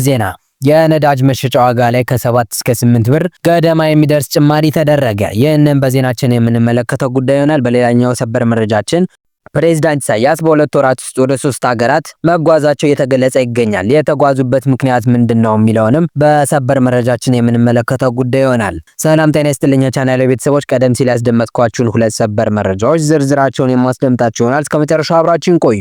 ዜና የነዳጅ መሸጫ ዋጋ ላይ ከ7 እስከ 8 ብር ገደማ የሚደርስ ጭማሪ ተደረገ። ይህንን በዜናችን የምንመለከተው ጉዳይ ይሆናል። በሌላኛው ሰበር መረጃችን ፕሬዝዳንት ኢሳያስ በሁለት ወራት ውስጥ ወደ 3 ሀገራት መጓዛቸው እየተገለጸ ይገኛል። የተጓዙበት ምክንያት ምንድነው የሚለውንም በሰበር መረጃችን የምንመለከተው ጉዳይ ይሆናል። ሰላም ጤና ይስጥልኝ ቻናሌ ቤተሰቦች፣ ቀደም ሲል ያስደመጥኳችሁን ሁለት ሰበር መረጃዎች ዝርዝራቸውን የማስደምጣችሁ ይሆናል። እስከ መጨረሻው አብራችሁን ቆዩ።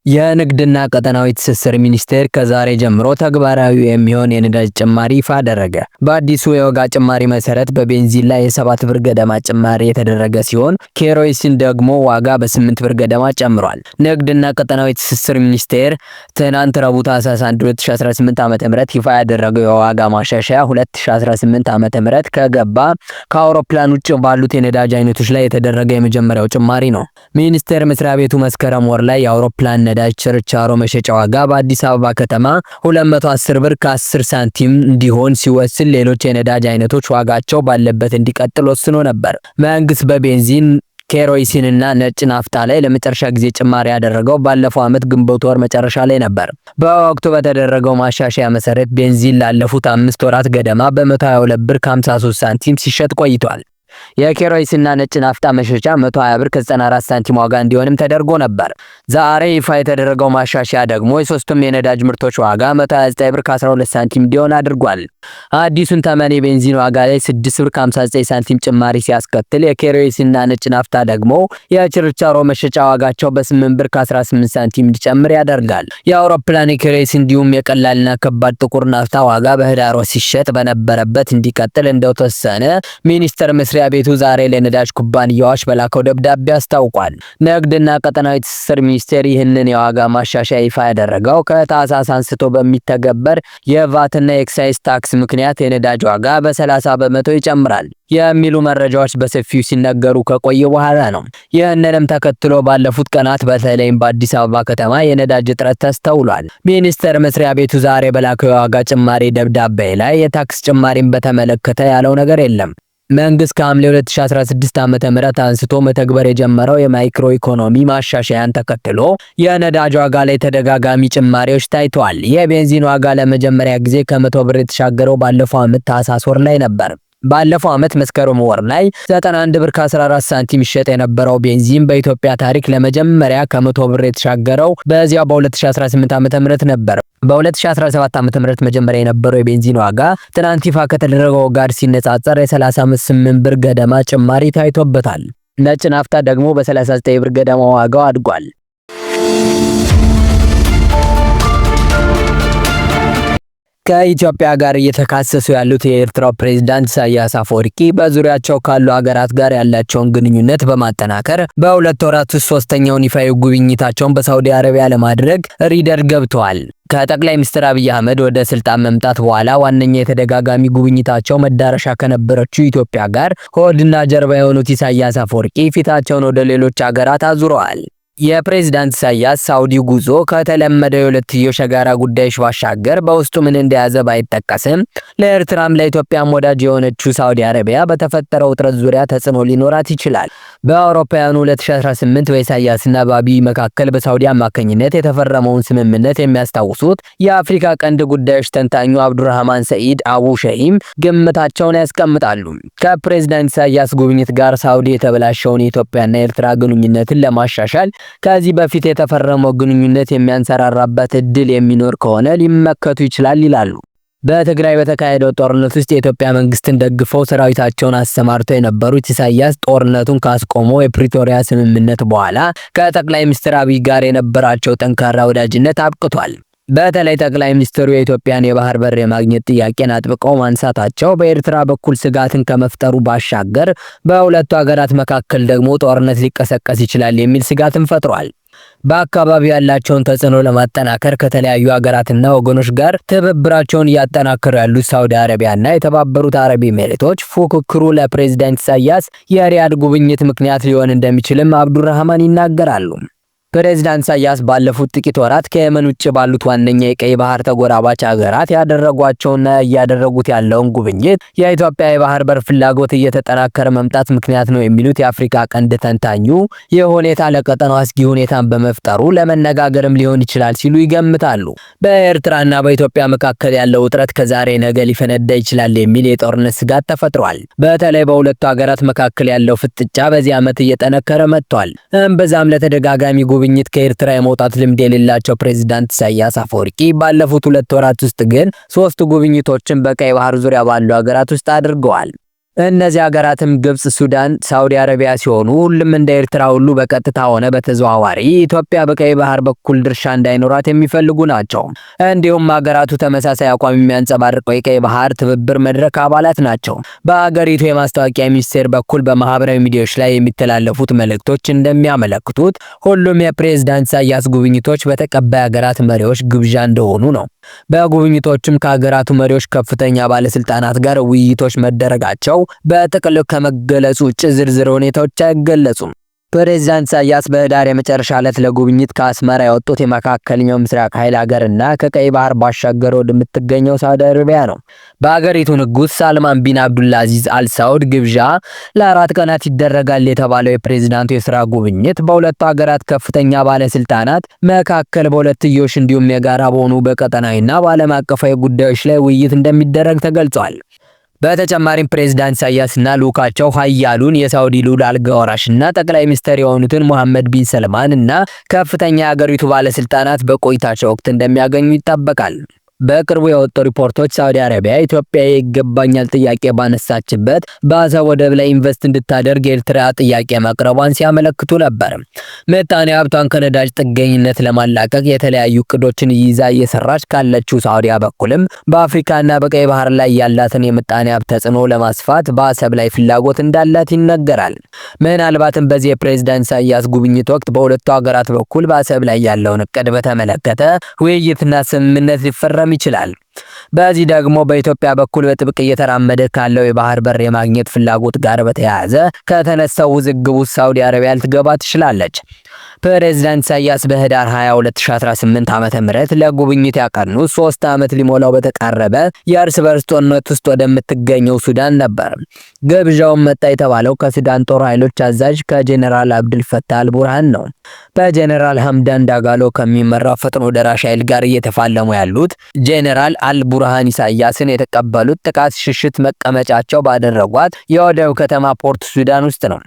የንግድና ቀጠናዊ ትስስር ሚኒስቴር ከዛሬ ጀምሮ ተግባራዊ የሚሆን የነዳጅ ጭማሪ ይፋ አደረገ። በአዲሱ የዋጋ ጭማሪ መሰረት በቤንዚን ላይ የ7 ብር ገደማ ጭማሪ የተደረገ ሲሆን ኬሮሲን ደግሞ ዋጋ በ8 ብር ገደማ ጨምሯል። ንግድና ቀጠናዊ ትስስር ሚኒስቴር ትናንት ረቡዕ ታህሳስ 1 2018 ዓ.ም ይፋ ያደረገው የዋጋ ማሻሻያ 2018 ዓ.ም ከገባ ከአውሮፕላን ውጭ ባሉት የነዳጅ አይነቶች ላይ የተደረገ የመጀመሪያው ጭማሪ ነው። ሚኒስቴር መስሪያ ቤቱ መስከረም ወር ላይ የአውሮፕላን ነዳጅ ችርቻሮ መሸጫ ዋጋ በአዲስ አበባ ከተማ 210 ብር ከ10 ሳንቲም እንዲሆን ሲወስን ሌሎች የነዳጅ አይነቶች ዋጋቸው ባለበት እንዲቀጥል ወስኖ ነበር። መንግስት በቤንዚን ኬሮሲንና ነጭ ናፍጣ ላይ ለመጨረሻ ጊዜ ጭማሪ ያደረገው ባለፈው ዓመት ግንቦት ወር መጨረሻ ላይ ነበር። በወቅቱ በተደረገው ማሻሻያ መሰረት ቤንዚን ላለፉት 5 ወራት ገደማ በ122 ብር ከ53 ሳንቲም ሲሸጥ ቆይቷል። የኬሮሲንና ነጭ ናፍጣ መሸጫ 120 ብር ከ94 ሳንቲም ዋጋ እንዲሆንም ተደርጎ ነበር። ዛሬ ይፋ የተደረገው ማሻሻያ ደግሞ የሶስቱም የነዳጅ ምርቶች ዋጋ 129 ብር ከ12 ሳንቲም እንዲሆን አድርጓል። አዲሱን ተመን የቤንዚን ዋጋ ላይ 6 ብር ከ59 ሳንቲም ጭማሪ ሲያስከትል የኬሮሲንና ነጭ ናፍጣ ደግሞ የችርቻሮ መሸጫ ዋጋቸው በ8 ብር ከ18 ሳንቲም እንዲጨምር ያደርጋል። የአውሮፕላን የኬሮሲን እንዲሁም የቀላልና ከባድ ጥቁር ናፍጣ ዋጋ በህዳር ወር ሲሸጥ በነበረበት እንዲቀጥል እንደተወሰነ ሚኒስቴር መስሪያ ቤቱ ዛሬ ለነዳጅ ኩባንያዎች በላከው ደብዳቤ አስታውቋል። ንግድና ቀጠናዊ ትስስር ሚኒስቴር ይህንን የዋጋ ማሻሻያ ይፋ ያደረገው ከታህሳስ አንስቶ በሚተገበር የቫትና የኤክሳይዝ ታክስ ምክንያት የነዳጅ ዋጋ በ30 በመቶ ይጨምራል የሚሉ መረጃዎች በሰፊው ሲነገሩ ከቆየ በኋላ ነው። ይህንንም ተከትሎ ባለፉት ቀናት በተለይም በአዲስ አበባ ከተማ የነዳጅ እጥረት ተስተውሏል። ሚኒስቴር መስሪያ ቤቱ ዛሬ በላከው የዋጋ ጭማሪ ደብዳቤ ላይ የታክስ ጭማሪን በተመለከተ ያለው ነገር የለም። መንግስት ከሐምሌ 2016 ዓ.ም አንስቶ መተግበር የጀመረው የማይክሮ ኢኮኖሚ ማሻሻያን ተከትሎ የነዳጅ ዋጋ ላይ ተደጋጋሚ ጭማሪዎች ታይተዋል። የቤንዚን ዋጋ ለመጀመሪያ ጊዜ ከ100 ብር የተሻገረው ባለፈው ዓመት ታህሳስ ወር ላይ ነበር። ባለፈው ዓመት መስከረም ወር ላይ 91 ብር ከ14 ሳንቲም ይሸጥ የነበረው ቤንዚን በኢትዮጵያ ታሪክ ለመጀመሪያ ከ100 ብር የተሻገረው በዚያው በ2018 ዓ.ም ነበር። በ2017 ዓ.ም መጀመሪያ የነበረው የቤንዚን ዋጋ ትናንት ይፋ ከተደረገው ጋር ሲነጻጸር የ38 ብር ገደማ ጭማሪ ታይቶበታል። ነጭ ናፍጣ ደግሞ በ39 ብር ገደማ ዋጋው አድጓል። ከኢትዮጵያ ጋር እየተካሰሱ ያሉት የኤርትራው ፕሬዝዳንት ኢሳያስ አፈወርቂ በዙሪያቸው ካሉ ሀገራት ጋር ያላቸውን ግንኙነት በማጠናከር በሁለት ወራት ውስጥ ሶስተኛውን ይፋዊ ጉብኝታቸውን በሳውዲ አረቢያ ለማድረግ ሪደር ገብተዋል። ከጠቅላይ ሚኒስትር አብይ አህመድ ወደ ስልጣን መምጣት በኋላ ዋነኛ የተደጋጋሚ ጉብኝታቸው መዳረሻ ከነበረችው ኢትዮጵያ ጋር ሆድና ጀርባ የሆኑት ኢሳያስ አፈወርቂ ፊታቸውን ወደ ሌሎች ሀገራት አዙረዋል። የፕሬዝዳንት ኢሳያስ ሳውዲ ጉዞ ከተለመደው የሁለትዮሽ የጋራ ጉዳዮች ባሻገር በውስጡ ምን እንደያዘ ባይጠቀስም ለኤርትራም ለኢትዮጵያም ወዳጅ የሆነችው ሳውዲ አረቢያ በተፈጠረው ውጥረት ዙሪያ ተጽዕኖ ሊኖራት ይችላል። በአውሮፓውያኑ 2018 በኢሳያስና በአብይ መካከል በሳውዲ አማካኝነት የተፈረመውን ስምምነት የሚያስታውሱት የአፍሪካ ቀንድ ጉዳዮች ተንታኙ አብዱራህማን ሰኢድ አቡ ሸሂም ግምታቸውን ያስቀምጣሉ። ከፕሬዝዳንት ኢሳያስ ጉብኝት ጋር ሳውዲ የተበላሸውን የኢትዮጵያና የኤርትራ ግንኙነትን ለማሻሻል ከዚህ በፊት የተፈረመው ግንኙነት የሚያንሰራራበት እድል የሚኖር ከሆነ ሊመከቱ ይችላል ይላሉ። በትግራይ በተካሄደው ጦርነት ውስጥ የኢትዮጵያ መንግስትን ደግፈው ሰራዊታቸውን አሰማርተው የነበሩት ኢሳያስ ጦርነቱን ካስቆመው የፕሪቶሪያ ስምምነት በኋላ ከጠቅላይ ሚኒስትር አብይ ጋር የነበራቸው ጠንካራ ወዳጅነት አብቅቷል። በተለይ ጠቅላይ ሚኒስትሩ የኢትዮጵያን የባህር በር የማግኘት ጥያቄን አጥብቀው ማንሳታቸው በኤርትራ በኩል ስጋትን ከመፍጠሩ ባሻገር በሁለቱ ሀገራት መካከል ደግሞ ጦርነት ሊቀሰቀስ ይችላል የሚል ስጋትን ፈጥሯል። በአካባቢው ያላቸውን ተጽዕኖ ለማጠናከር ከተለያዩ ሀገራትና ወገኖች ጋር ትብብራቸውን እያጠናከሩ ያሉት ሳውዲ አረቢያና የተባበሩት አረብ ኤሚሬቶች ፉክክሩ ለፕሬዝዳንት ኢሳያስ የሪያድ ጉብኝት ምክንያት ሊሆን እንደሚችልም አብዱራህማን ይናገራሉ። ፕሬዝዳንት ኢሳያስ ባለፉት ጥቂት ወራት ከየመን ውጭ ባሉት ዋነኛ የቀይ ባህር ተጎራባች ሀገራት ያደረጓቸውና እያደረጉት ያለውን ጉብኝት የኢትዮጵያ የባህር በር ፍላጎት እየተጠናከረ መምጣት ምክንያት ነው የሚሉት የአፍሪካ ቀንድ ተንታኙ ይህ ሁኔታ ለቀጠናው አስጊ ሁኔታን በመፍጠሩ ለመነጋገርም ሊሆን ይችላል ሲሉ ይገምታሉ። በኤርትራና በኢትዮጵያ መካከል ያለው ውጥረት ከዛሬ ነገ ሊፈነዳ ይችላል የሚል የጦርነት ስጋት ተፈጥሯል። በተለይ በሁለቱ ሀገራት መካከል ያለው ፍጥጫ በዚህ ዓመት እየጠነከረ መጥቷል። በዛም ለተደጋጋሚ ጉብኝት ከኤርትራ የመውጣት ልምድ የሌላቸው ፕሬዝዳንት ኢሳያስ አፈወርቂ ባለፉት 2 ወራት ውስጥ ግን 3 ጉብኝቶችን በቀይ ባህር ዙሪያ ባሉ ሀገራት ውስጥ አድርገዋል። እነዚህ ሀገራትም ግብጽ፣ ሱዳን፣ ሳውዲ አረቢያ ሲሆኑ ሁሉም እንደ ኤርትራ ሁሉ በቀጥታ ሆነ በተዘዋዋሪ ኢትዮጵያ በቀይ ባህር በኩል ድርሻ እንዳይኖራት የሚፈልጉ ናቸው። እንዲሁም ሀገራቱ ተመሳሳይ አቋም የሚያንጸባርቀው የቀይ ባህር ትብብር መድረክ አባላት ናቸው። በሀገሪቱ የማስታወቂያ ሚኒስቴር በኩል በማህበራዊ ሚዲያዎች ላይ የሚተላለፉት መልእክቶች እንደሚያመለክቱት ሁሉም የፕሬዝዳንት ኢሳያስ ጉብኝቶች በተቀባይ ሀገራት መሪዎች ግብዣ እንደሆኑ ነው። በጉብኝቶችም ከሀገራቱ መሪዎች ከፍተኛ ባለስልጣናት ጋር ውይይቶች መደረጋቸው በጥቅሉ ከመገለጹ ውጭ ዝርዝር ሁኔታዎች አይገለጹም። ፕሬዝዳንት ኢሳያስ በህዳር የመጨረሻ ዕለት ለጉብኝት ከአስመራ የወጡት የመካከለኛው ምስራቅ ኃይል ሀገርና ከቀይ ባህር ባሻገር ወደምትገኘው ሳውዲ አረቢያ ነው። በሀገሪቱ ንጉስ ሳልማን ቢን አብዱልአዚዝ አልሳውድ ግብዣ ለ4 ቀናት ይደረጋል የተባለው የፕሬዝዳንቱ የስራ ጉብኝት በሁለቱ ሀገራት ከፍተኛ ባለስልጣናት መካከል በሁለትዮሽ እንዲሁም የጋራ በሆኑ በቀጠናዊና በዓለም አቀፋዊ ጉዳዮች ላይ ውይይት እንደሚደረግ ተገልጿል። በተጨማሪም ፕሬዝዳንት ኢሳያስና ልኡካቸው ኃያሉን የሳውዲ ልዑል አልጋ ወራሽና ጠቅላይ ሚኒስትር የሆኑትን መሐመድ ቢን ሰልማን እና ከፍተኛ የሀገሪቱ ባለስልጣናት በቆይታቸው ወቅት እንደሚያገኙ ይጠበቃል። በቅርቡ የወጡ ሪፖርቶች ሳውዲ አረቢያ ኢትዮጵያ ይገባኛል ጥያቄ ባነሳችበት በአሰብ ወደብ ላይ ኢንቨስት እንድታደርግ የኤርትራ ጥያቄ ማቅረቧን ሲያመለክቱ ነበር። ምጣኔ ሀብቷን ከነዳጅ ጥገኝነት ለማላቀቅ የተለያዩ እቅዶችን ይዛ እየሰራች ካለችው ሳውዲያ በኩልም በአፍሪካና በቀይ ባህር ላይ ያላትን የምጣኔ ሀብት ተጽዕኖ ለማስፋት በአሰብ ላይ ፍላጎት እንዳላት ይነገራል። ምናልባትም በዚህ የፕሬዝዳንት ኢሳያስ ጉብኝት ወቅት በሁለቱ ሀገራት በኩል በአሰብ ላይ ያለውን እቅድ በተመለከተ ውይይትና ስምምነት ሊፈረም ይችላል። በዚህ ደግሞ በኢትዮጵያ በኩል በጥብቅ እየተራመደ ካለው የባህር በር የማግኘት ፍላጎት ጋር በተያያዘ ከተነሳው ውዝግብ ውስጥ ሳውዲ አረቢያ ልትገባ ትችላለች። ፕሬዝዳንት ኢሳያስ በህዳር 22 2018 ዓ.ም ለጉብኝት ያቀኑት 3 ዓመት ሊሞላው በተቃረበ የእርስ በርስ ጦርነት ውስጥ ወደምትገኘው ሱዳን ነበር። ግብዣውን መጣ የተባለው ከሱዳን ጦር ኃይሎች አዛዥ ከጄኔራል አብዱል ፈታህ አልቡርሃን ነው። በጄኔራል ሐምዳን ዳጋሎ ከሚመራው ፈጥኖ ደራሽ ኃይል ጋር እየተፋለሙ ያሉት ጄኔራል አልቡርሃን ኢሳያስን የተቀበሉት ጥቃት ሽሽት መቀመጫቸው ባደረጓት የወደብ ከተማ ፖርት ሱዳን ውስጥ ነው።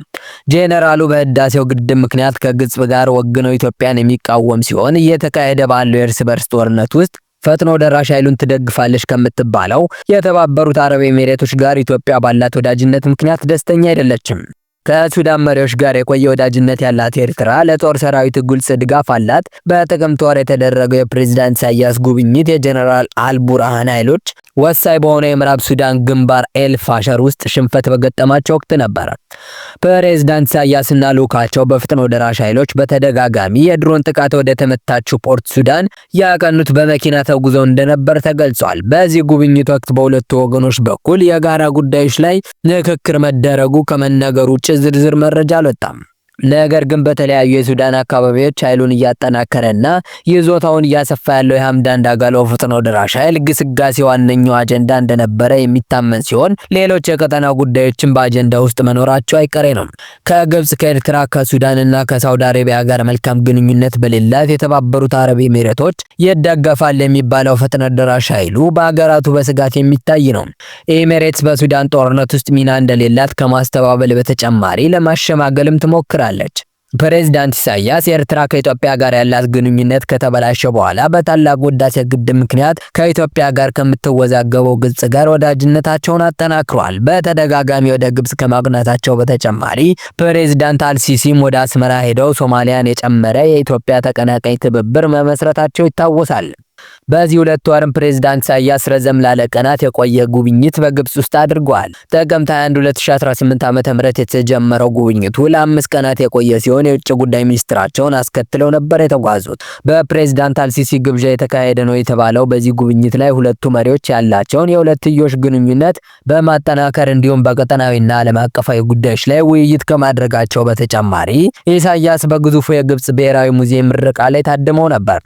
ጄኔራሉ በህዳሴው ግድብ ምክንያት ከግብጽ ጋር ወግነው ኢትዮጵያን የሚቃወም ሲሆን እየተካሄደ ባለው የእርስ በርስ ጦርነት ውስጥ ፈጥኖ ደራሽ ኃይሉን ትደግፋለች ከምትባለው የተባበሩት አረብ ኤሚሬቶች ጋር ኢትዮጵያ ባላት ወዳጅነት ምክንያት ደስተኛ አይደለችም። ከሱዳን መሪዎች ጋር የቆየ ወዳጅነት ያላት ኤርትራ ለጦር ሰራዊት ግልጽ ድጋፍ አላት። በጥቅምት ወር የተደረገው የፕሬዝዳንት ኢሳያስ ጉብኝት የጄኔራል አልቡርሃን ኃይሎች ወሳኝ በሆነ የምዕራብ ሱዳን ግንባር ኤል ፋሸር ውስጥ ሽንፈት በገጠማቸው ወቅት ነበር። ፕሬዝዳንት ኢሳያስና ልኡካቸው በፈጥኖ ደራሽ ኃይሎች በተደጋጋሚ የድሮን ጥቃት ወደ ተመታችው ፖርት ሱዳን ያቀኑት በመኪና ተጉዘው እንደነበር ተገልጿል። በዚህ ጉብኝት ወቅት በሁለቱ ወገኖች በኩል የጋራ ጉዳዮች ላይ ንክክር መደረጉ ከመነገሩ ውጭ ዝርዝር መረጃ አልወጣም። ነገር ግን በተለያዩ የሱዳን አካባቢዎች ኃይሉን እያጠናከረና ይዞታውን እያሰፋ ያለው የሐምዳን ዳጋሎ ፈጥኖ ደራሽ ኃይል ግስጋሴ ዋነኛው አጀንዳ እንደነበረ የሚታመን ሲሆን ሌሎች የቀጠናው ጉዳዮችን በአጀንዳ ውስጥ መኖራቸው አይቀሬ ነው። ከግብጽ፣ ከኤርትራ፣ ከሱዳንና ከሳውዲ አረቢያ ጋር መልካም ግንኙነት በሌላት የተባበሩት አረብ ኤሚሬቶች ይደገፋል የሚባለው ፈጥኖ ደራሽ ኃይሉ በአገራቱ በስጋት የሚታይ ነው። ኤሚሬትስ በሱዳን ጦርነት ውስጥ ሚና እንደሌላት ከማስተባበል በተጨማሪ ለማሸማገልም ትሞክራለች። ፕሬዝዳንት ኢሳያስ ኤርትራ ከኢትዮጵያ ጋር ያላት ግንኙነት ከተበላሸ በኋላ በታላቁ ህዳሴ ግድብ ምክንያት ከኢትዮጵያ ጋር ከምትወዛገበው ግብጽ ጋር ወዳጅነታቸውን አጠናክረዋል። በተደጋጋሚ ወደ ግብጽ ከማቅናታቸው በተጨማሪ ፕሬዝዳንት አልሲሲም ወደ አስመራ ሄደው ሶማሊያን የጨመረ የኢትዮጵያ ተቀናቃኝ ትብብር መመስረታቸው ይታወሳል። በዚህ 2 ወርም ፕሬዝዳንት ኢሳያስ ረዘም ላለ ቀናት የቆየ ጉብኝት በግብጽ ውስጥ አድርገዋል። ጥቅምት 21 2018 ዓ.ም የተጀመረው ጉብኝቱ ለ5 ቀናት የቆየ ሲሆን የውጭ ጉዳይ ሚኒስትራቸውን አስከትለው ነበር የተጓዙት። በፕሬዝዳንት አልሲሲ ግብዣ የተካሄደ ነው የተባለው በዚህ ጉብኝት ላይ ሁለቱ መሪዎች ያላቸውን የሁለትዮሽ ግንኙነት በማጠናከር እንዲሁም በቀጠናዊና ዓለም አቀፋዊ ጉዳዮች ላይ ውይይት ከማድረጋቸው በተጨማሪ ኢሳያስ በግዙፉ የግብጽ ብሔራዊ ሙዚየም ምረቃ ላይ ታድመው ነበር።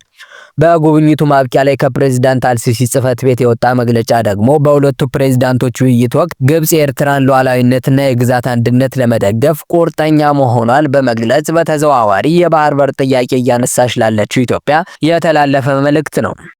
በጉብኝቱ ማብቂያ ላይ ከፕሬዝዳንት አልሲሲ ጽህፈት ቤት የወጣ መግለጫ ደግሞ በሁለቱ ፕሬዝዳንቶች ውይይት ወቅት ግብጽ የኤርትራን ሉዓላዊነትና የግዛት አንድነት ለመደገፍ ቁርጠኛ መሆኗን በመግለጽ በተዘዋዋሪ የባህር በር ጥያቄ እያነሳች ላለችው ኢትዮጵያ የተላለፈ መልእክት ነው።